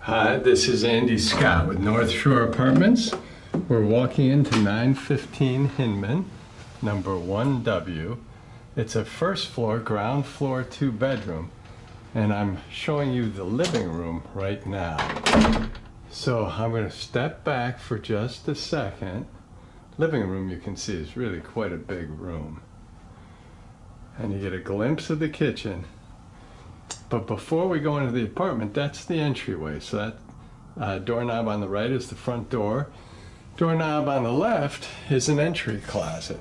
Hi, this is Andy Scott with North Shore Apartments. We're walking into 915 Hinman, number 1W. It's a first floor, ground floor, 2-bedroom, and I'm showing you the living room right now. So I'm going to step back for just a second. Living room, you can see, is really quite a big room. And you get a glimpse of the kitchen. But before we go into the apartment, that's the entryway. So that doorknob on the right is the front door. Doorknob on the left is an entry closet.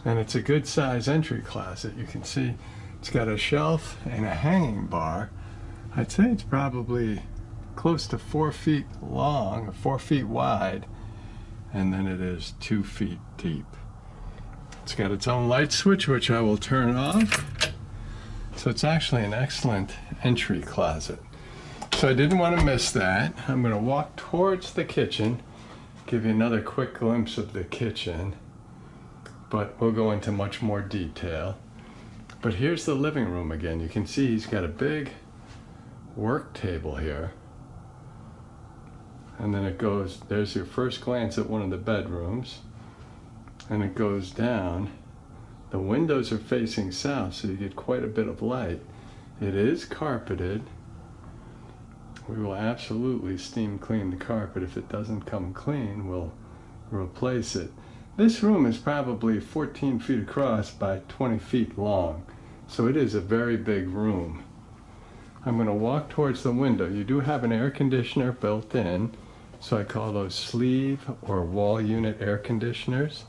And it's a good size entry closet. You can see it's got a shelf and a hanging bar. I'd say it's probably close to 4 feet long, 4 feet wide, and then it is 2 feet deep. It's got its own light switch, which I will turn off. So it's actually an excellent entry closet. So I didn't want to miss that. I'm going to walk towards the kitchen, give you another quick glimpse of the kitchen, but we'll go into much more detail. But here's the living room again. You can see he's got a big work table here. And then it goes, there's your first glance at one of the bedrooms. And it goes down. The windows are facing south, so you get quite a bit of light. It is carpeted. We will absolutely steam clean the carpet. If it doesn't come clean, we'll replace it. This room is probably 14 feet across by 20 feet long, so it is a very big room. I'm going to walk towards the window. You do have an air conditioner built in, so I call those sleeve or wall unit air conditioners.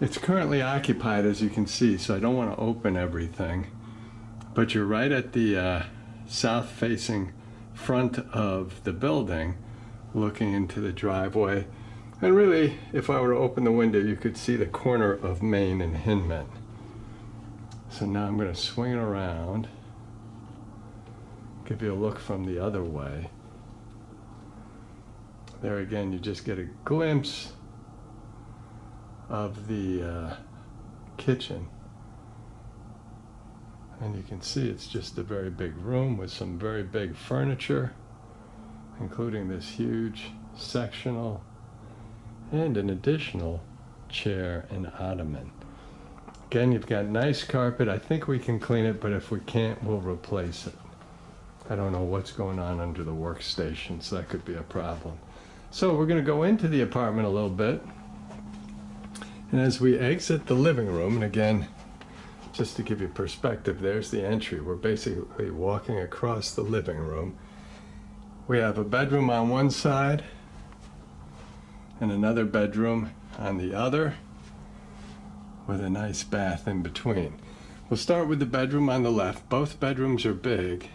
It's currently occupied, as you can see, so I don't want to open everything. But you're right at the south-facing front of the building, looking into the driveway. And really, if I were to open the window, you could see the corner of Main and Hinman. So now I'm going to swing it around, give you a look from the other way. There again, you just get a glimpse of the kitchen, and you can see it's just a very big room with some very big furniture, including this huge sectional and an additional chair and ottoman. Again, you've got nice carpet. I think we can clean it, but if we can't, we'll replace it. I don't know what's going on under the workstation, so that could be a problem. So we're going to go into the apartment a little bit. And as we exit the living room, and again, just to give you perspective, there's the entry. We're basically walking across the living room. We have a bedroom on one side and another bedroom on the other with a nice bath in between. We'll start with the bedroom on the left. Both bedrooms are big.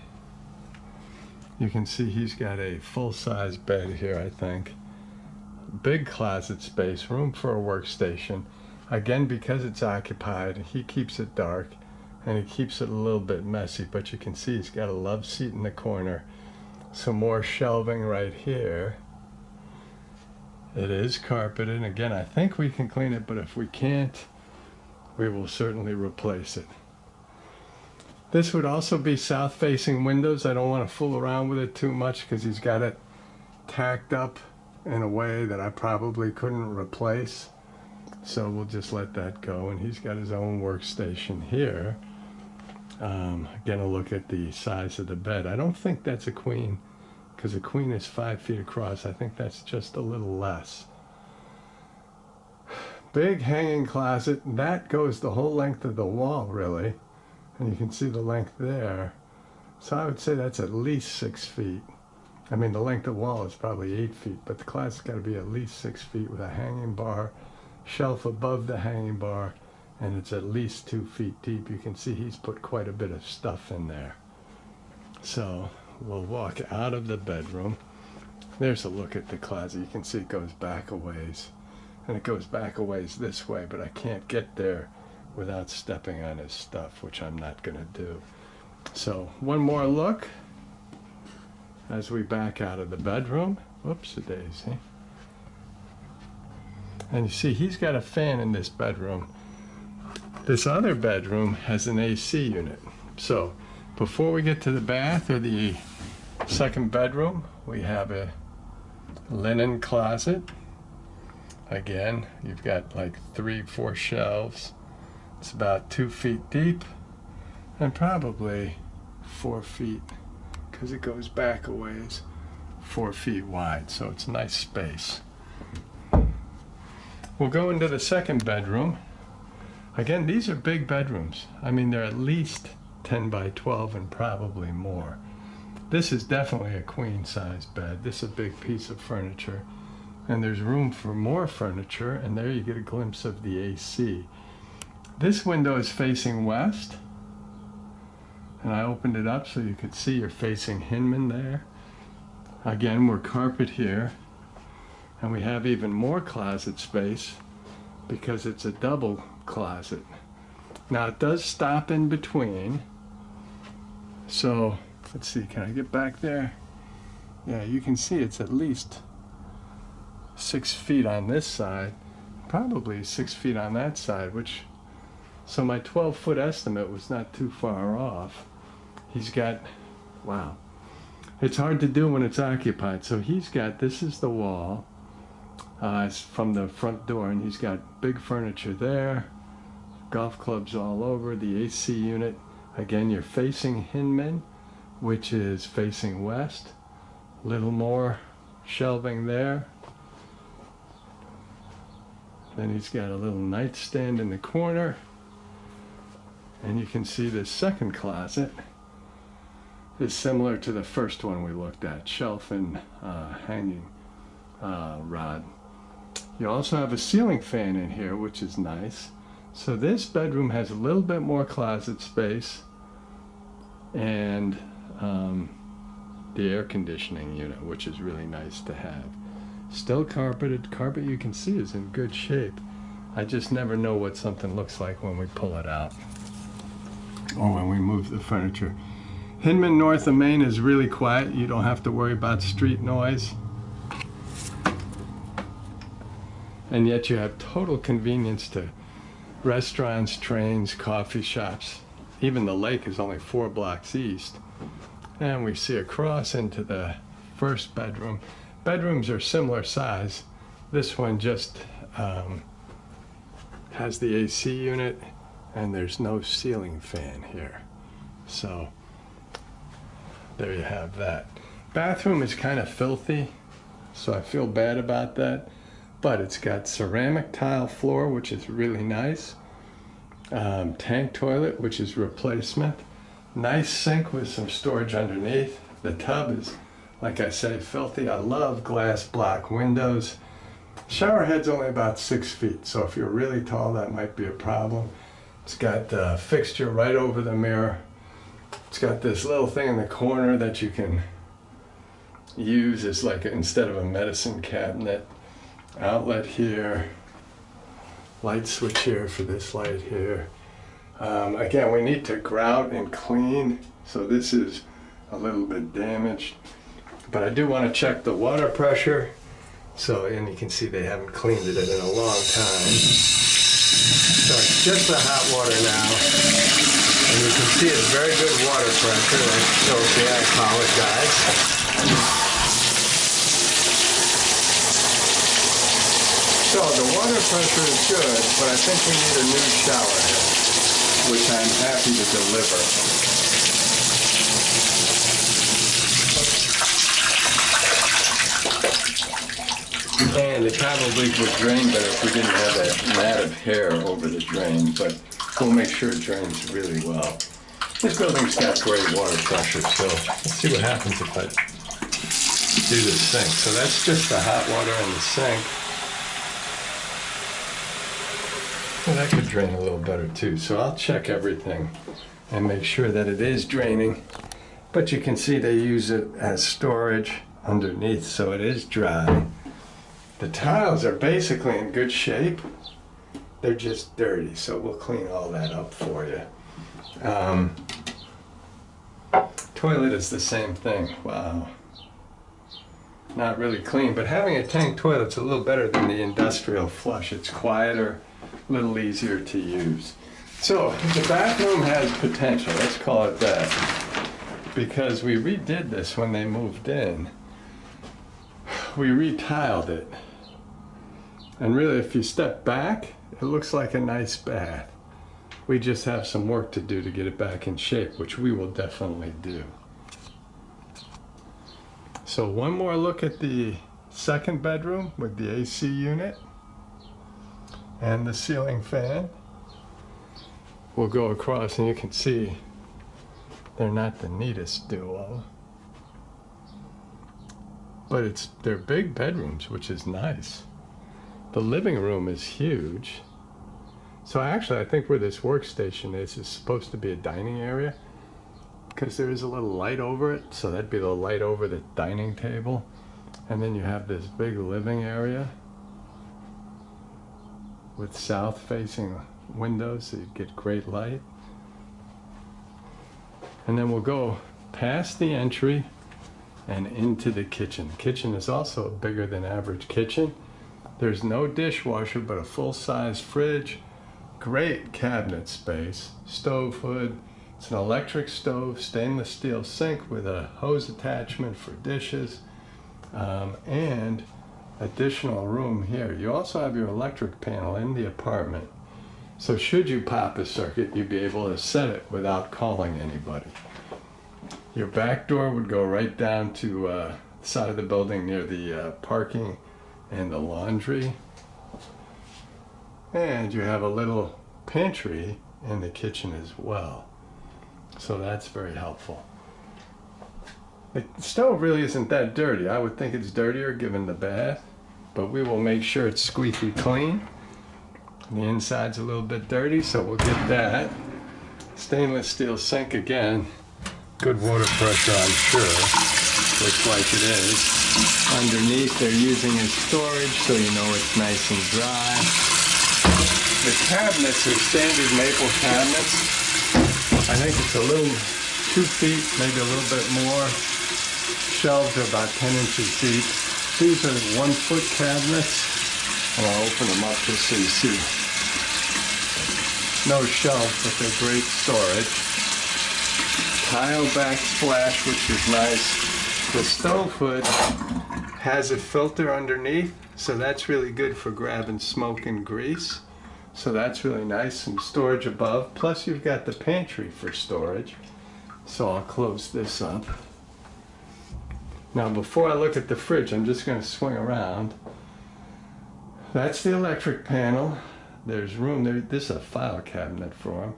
You can see he's got a full-size bed here, I think. Big closet space, room for a workstation. Again, because it's occupied, he keeps it dark and he keeps it a little bit messy, but you can see he's got a love seat in the corner. Some more shelving right here. It is carpeted. Again, I think we can clean it, but if we can't, we will certainly replace it. This would also be south-facing windows. I don't want to fool around with it too much because he's got it tacked up in a way that I probably couldn't replace. So we'll just let that go. And he's got his own workstation here. Again, a look at the size of the bed. I don't think that's a queen because a queen is 5 feet across. I think that's just a little less. Big hanging closet. That goes the whole length of the wall, really. And you can see the length there. So I would say that's at least 6 feet. I mean, the length of the wall is probably 8 feet, but the closet's got to be at least 6 feet with a hanging bar, shelf above the hanging bar, and it's at least 2 feet deep. You can see he's put quite a bit of stuff in there. So we'll walk out of the bedroom. There's a look at the closet. You can see it goes back a ways, and it goes back a ways this way, but I can't get there without stepping on his stuff, which I'm not going to do. So one more look as we back out of the bedroom. Whoops-a-daisy. And you see he's got a fan in this bedroom. This other bedroom has an AC unit. So before we get to the bath or the Second bedroom, we have a linen closet. Again, you've got like 3-4 shelves. It's about 2 feet deep and probably 4 feet, because it goes back a ways, 4 feet wide, so it's a nice space. We'll go into the second bedroom. Again, these are big bedrooms. I mean, they're at least 10 by 12 and probably more. This is definitely a queen size bed. This is a big piece of furniture. And there's room for more furniture, and there you get a glimpse of the AC. This window is facing west, and I opened it up so you could see you're facing Hinman there. Again, we're carpet here, and we have even more closet space because it's a double closet. Now it does stop in between, so let's see, can I get back there? Yeah, you can see it's at least 6 feet on this side, probably 6 feet on that side, which, so my 12-foot estimate was not too far off. He's got, wow, it's hard to do when it's occupied. So he's got, this is the wall from the front door, and he's got big furniture there, golf clubs all over, the AC unit. Again, you're facing Hinman, which is facing west. A little more shelving there. Then he's got a little nightstand in the corner. And you can see this second closet is similar to the first one we looked at, shelf and hanging rod. You also have a ceiling fan in here, which is nice. So this bedroom has a little bit more closet space and the air conditioning unit, which is really nice to have. Still carpeted. Carpet, you can see, is in good shape. I just never know what something looks like when we pull it out or when we move the furniture. Hinman north of Main is really quiet. You don't have to worry about street noise. And yet you have total convenience to restaurants, trains, coffee shops. Even the lake is only 4 blocks east. And we see across into the first bedroom. Bedrooms are similar size. This one just has the AC unit, and there's no ceiling fan here. So there you have that. Bathroom is kind of filthy, so I feel bad about that. But it's got ceramic tile floor, which is really nice. Tank toilet, which is replacement. Nice sink with some storage underneath. The tub is, like I say, filthy. I love glass block windows. Shower head's only about 6 feet, so if you're really tall, that might be a problem. It's got a fixture right over the mirror. It's got this little thing in the corner that you can use as like instead of a medicine cabinet. Outlet here, light switch here for this light here. Again, we need to grout and clean, so this is a little bit damaged. But I do want to check the water pressure. So, and you can see they haven't cleaned it in a long time. So it's just the hot water now. And you can see it's very good water pressure. Like Sophie, I apologize. So the water pressure is good, but I think we need a new shower head, which I'm happy to deliver. And it probably would drain better if we didn't have that mat of hair over the drain, but we'll make sure it drains really well. This building's got great water pressure, so let's see what happens if I do the sink. So that's just the hot water in the sink. Well, that could drain a little better too, so I'll check everything and make sure that it is draining. But you can see they use it as storage underneath, so it is dry. The tiles are basically in good shape. They're just dirty, so we'll clean all that up for you. Toilet is the same thing. Wow. Not really clean, but having a tank toilet's a little better than the industrial flush. It's quieter, a little easier to use. So the bathroom has potential, let's call it that. because we redid this when they moved in. We retiled it. And really, if you step back, it looks like a nice bath. We just have some work to do to get it back in shape, which we will definitely do. So one more look at the second bedroom with the AC unit and the ceiling fan. We'll go across and you can see they're not the neatest duo. But they're big bedrooms, which is nice. The living room is huge. So actually, I think where this workstation is supposed to be a dining area, because there is a little light over it, so that'd be the light over the dining table. And then you have this big living area with south-facing windows, so you'd get great light. And then we'll go past the entry and into the kitchen. The kitchen is also a bigger than average kitchen. There's no dishwasher, but a full-size fridge, great cabinet space, stove hood. It's an electric stove, stainless steel sink with a hose attachment for dishes, and additional room here. You also have your electric panel in the apartment. So should you pop a circuit, you'd be able to set it without calling anybody. Your back door would go right down to the side of the building near the parking and the laundry. And you have a little pantry in the kitchen as well. So that's very helpful. The stove really isn't that dirty. I would think it's dirtier given the bath, but we will make sure it's squeaky clean. The inside's a little bit dirty, so we'll get that. Stainless steel sink again. Good water pressure, I'm sure. Looks like it is. Underneath they're using as storage, so you know it's nice and dry. The cabinets are standard maple cabinets. I think it's a little 2 feet, maybe a little bit more. Shelves are about 10 inches deep. These are 1 foot cabinets. And I'll open them up just so you see. No shelf, but they're great storage. Tile backsplash, which is nice. The stove hood has a filter underneath, so that's really good for grabbing smoke and grease. So that's really nice. Some storage above. Plus you've got the pantry for storage. So I'll close this up. Now before I look at the fridge, I'm just going to swing around. That's the electric panel. There's room there. This is a file cabinet for them.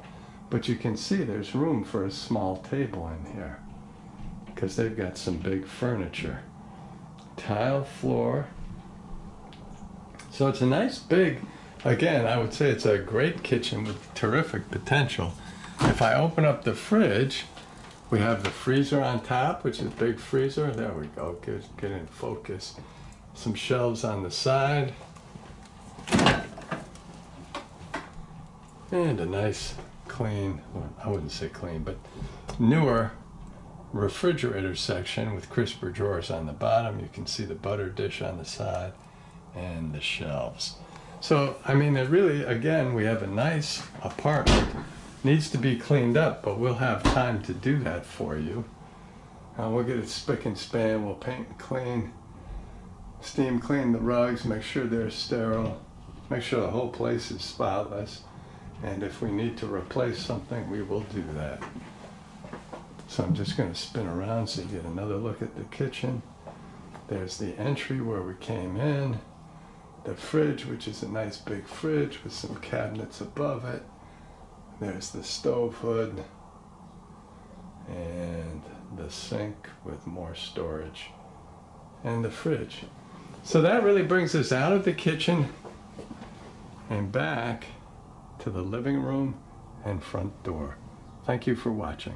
But you can see there's room for a small table in here because they've got some big furniture. Tile floor. So it's a nice big, again, I would say it's a great kitchen with terrific potential. If I open up the fridge, we have the freezer on top, which is a big freezer. There we go. Get in focus. Some shelves on the side. And a nice clean, well, I wouldn't say clean, but newer refrigerator section with crisper drawers on the bottom. You can see the butter dish on the side and the shelves. So, I mean, it really, again, we have a nice apartment. Needs to be cleaned up, but we'll have time to do that for you. We'll get it spick and span. We'll paint and clean, steam clean the rugs, make sure they're sterile, make sure the whole place is spotless. And if we need to replace something, we will do that. So I'm just going to spin around so you get another look at the kitchen. There's the entry where we came in. The fridge, which is a nice big fridge with some cabinets above it. There's the stove hood. And the sink with more storage. And the fridge. So that really brings us out of the kitchen and back to the living room and front door. Thank you for watching.